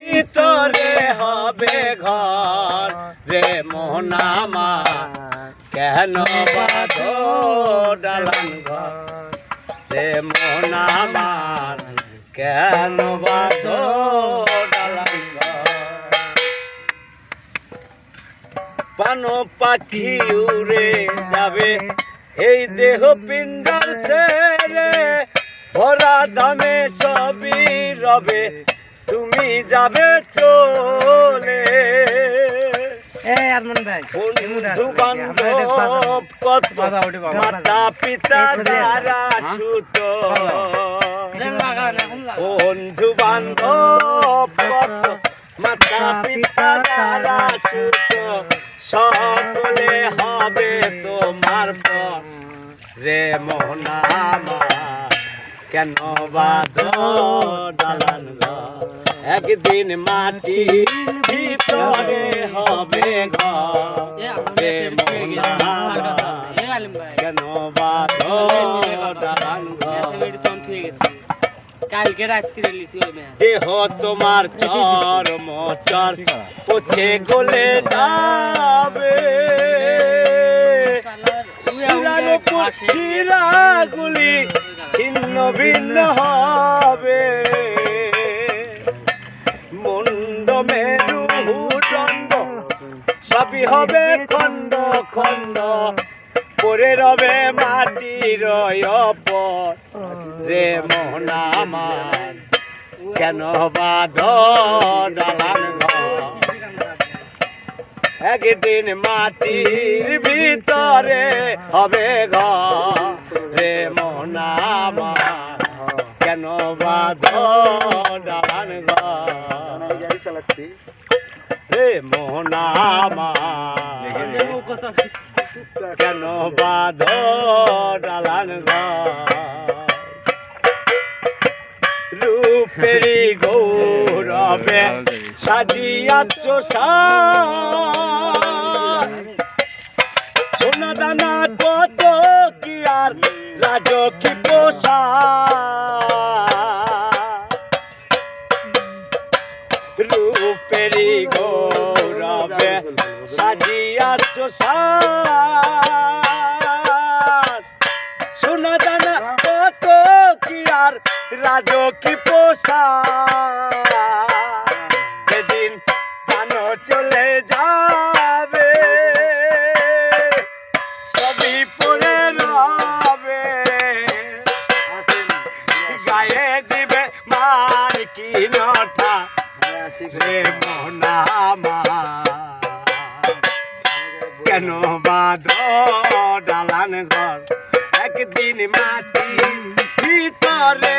ভিতরে হবে ঘর রে মোহন আমার কেন বাঁধো দালান ঘর রে মোহন আমার কেন বাঁধো দালান ঘর। পানো পাখি উড়ে যাবে এই দেহ পিণ্ডার ছেড়ে ভরা দামে সবই রবে তুমি যাবে চলে। বন্ধু বান্ধব কত মাতা পিতা দ্বারা সুত বন্ধু বান্ধব কত মাতা পিতা দ্বারা সুত সকলে হবে তোমার পর রে মোহন আমার কেন বাঁধো দালান ঘর। একদিন মাটির ভিতরে হবে ঘর রে মোহন আমার কেন বাঁধো দালান ঘর। কালকে রাত্রে দেহ তোমার চর মচর পচে গলে যাবে শিরাগুলি ছিন্ন ভিন্ন হবে মুন্ড মেরু দণ্ড সবই হবে খণ্ড খণ্ড পরে রবে মাটির ওপর রে মোহন আমার কেন বাঁধো দালান ঘর। একদিন মাটির ভিতরে হবে ঘর রে মোহন আমার কেন বাঁধো দালান ঘর রে মোহন আমার কেন বাঁধো দালান ঘর। রূপেরি গৌরবে সাজিয়াছ সোনা দানা কত কি আর রাজকি পোষা রূপেরি গৌরবে সাজিয়াছ সোনা দানা কত কি আর রাজকি পোষা সেদিন জানো চলে যাবে সবই পরে রবে গায়ে দিবে মার কি নটা রে মোহন আমার কেন বাঁধো দালান ঘর। একদিন মাটি ভিতরে